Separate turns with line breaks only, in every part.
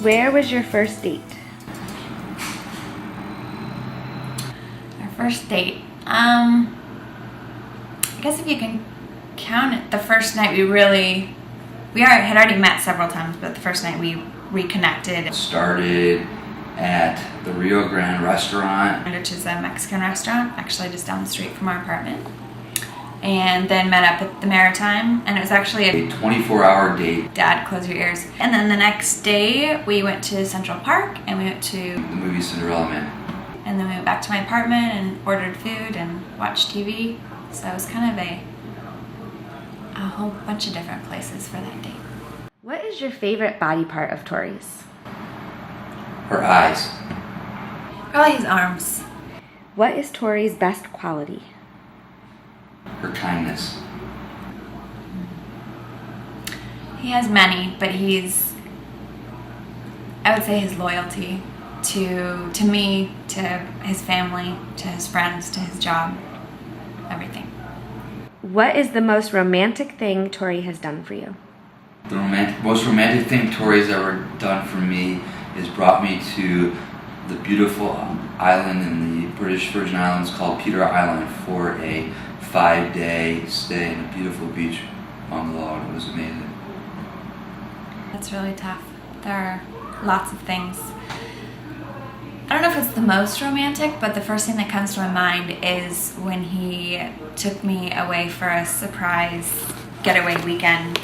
Where was your first date?
Our first date. I guess if you can count it, the first night had already met several times, but the first night we reconnected.
Started at the Rio Grande restaurant,
Which is a Mexican restaurant, actually just down the street from our apartment. And then met up at the Maritime, and it was actually
a 24-hour date.
Dad, close your ears. And then the next day, we went to Central Park, and we went to
The movie Cinderella Man.
And then we went back to my apartment and ordered food and watched TV. So it was kind of a whole bunch of different places for that date.
What is your favorite body part of Tory's?
Her eyes.
Probably his arms.
What is Tory's best quality?
Her kindness.
He has many, but I would say his loyalty to me, to his family, to his friends, to his job, everything.
What is the most romantic thing Tory has done for you?
The most romantic thing Tory's ever done for me is brought me to the beautiful island in the British Virgin Islands called Peter Island for a 5-day stay in a beautiful beach bungalow, and it was amazing.
That's really tough. There are lots of things. I don't know if it's the most romantic, but the first thing that comes to my mind is when he took me away for a surprise getaway weekend.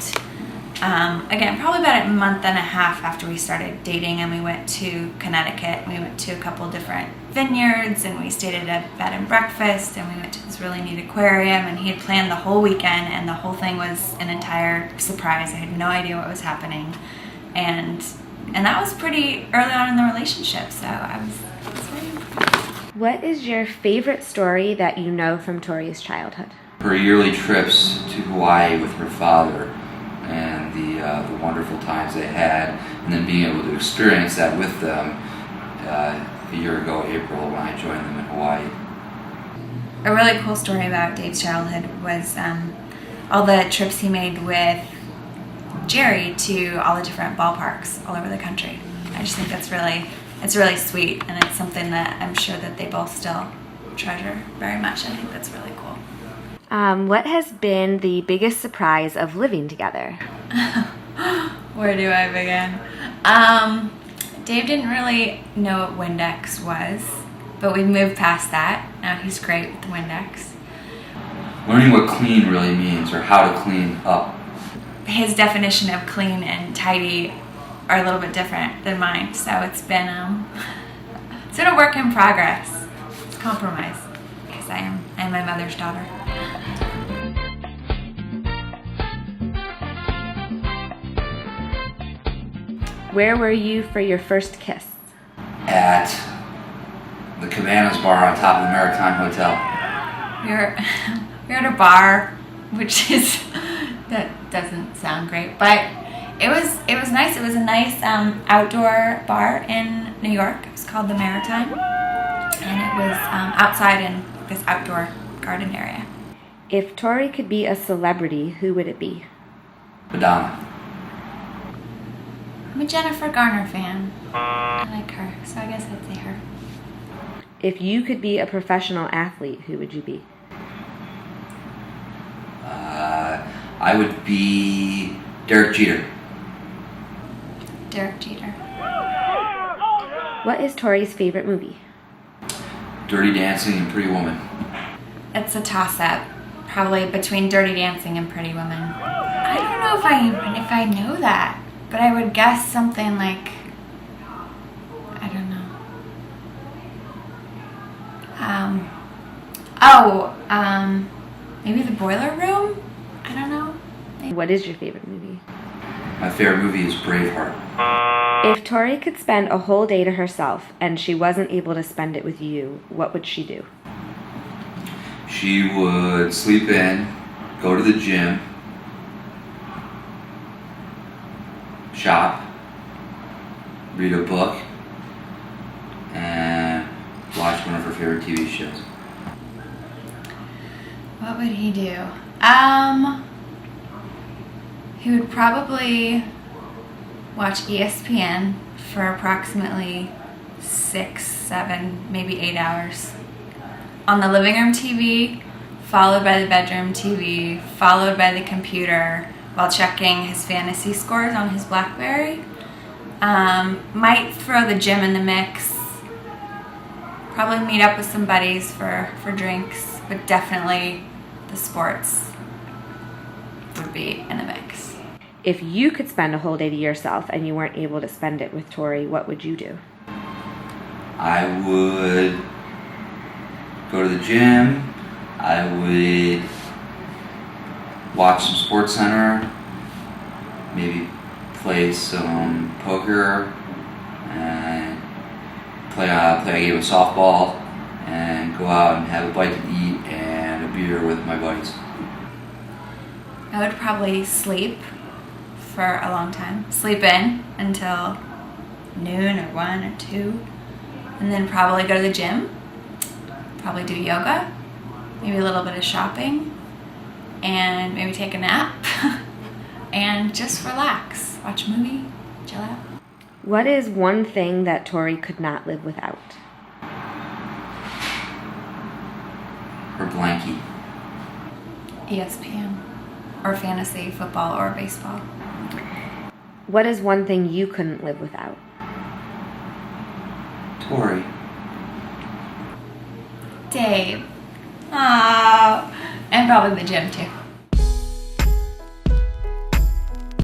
Again, probably about a month and a half after we started dating, and we went to Connecticut. We went to a couple different vineyards, and we stayed at a bed and breakfast, and we went to this really neat aquarium, and he had planned the whole weekend, and the whole thing was an entire surprise. I had no idea what was happening, and that was pretty early on in the relationship, so I was very impressed.
What is your favorite story that you know from Tory's childhood?
Her yearly trips to Hawaii with her father, and the wonderful times they had, and then being able to experience that with them a year ago, April, when I joined them in Hawaii.
A really cool story about Dave's childhood was all the trips he made with Jerry to all the different ballparks all over the country. I just think it's really sweet, and it's something that I'm sure that they both still treasure very much. I think that's really cool.
What has been the biggest surprise of living together?
Where do I begin? Dave didn't really know what Windex was, but we moved past that. Now he's great with the Windex.
Learning what clean really means, or how to clean up.
His definition of clean and tidy are a little bit different than mine, so it's been a work in progress. It's a compromise, because I am my mother's daughter.
Where were you for your first kiss?
At the Cabanas bar on top of the Maritime Hotel.
We're at a bar, which is that doesn't sound great, but it was nice. It was a nice outdoor bar in New York. It was called the Maritime, and it was outside in this outdoor garden area.
If Tory could be a celebrity, who would it be?
Madonna.
I'm a Jennifer Garner fan. I like her, so I guess I'd say her.
If you could be a professional athlete, who would you be?
I would be Derek Jeter.
Derek Jeter.
What is Tory's favorite movie?
Dirty Dancing and Pretty Woman.
It's a toss-up, probably between Dirty Dancing and Pretty Woman. I don't know if I know that, but I would guess something like, I don't know. Maybe The Boiler Room? I don't know.
What is your favorite movie?
My favorite movie is Braveheart.
If Tory could spend a whole day to herself and she wasn't able to spend it with you, what would she do?
She would sleep in, go to the gym, shop, read a book, and watch one of her favorite TV shows.
What would he do? He would probably watch ESPN for approximately 6, 7, maybe 8 hours. On the living room TV, followed by the bedroom TV, followed by the computer while checking his fantasy scores on his BlackBerry. Might throw the gym in the mix. Probably meet up with some buddies for drinks, but definitely the sports would be in the mix.
If you could spend a whole day to yourself and you weren't able to spend it with Tory, what would you do?
I would go to the gym. I would watch some Sports Center, maybe play some poker, and play a game of softball, and go out and have a bite to eat and a beer with my buddies.
I would probably sleep for a long time. Sleep in until noon or 1 or 2. And then probably go to the gym. Probably do yoga. Maybe a little bit of shopping. And maybe take a nap. And just relax. Watch a movie. Chill out.
What is one thing that Tory could not live without?
Her blankie.
ESPN. Or fantasy, football, or baseball.
What is one thing you couldn't live without?
Tory.
Dave. Aww. And probably the gym too.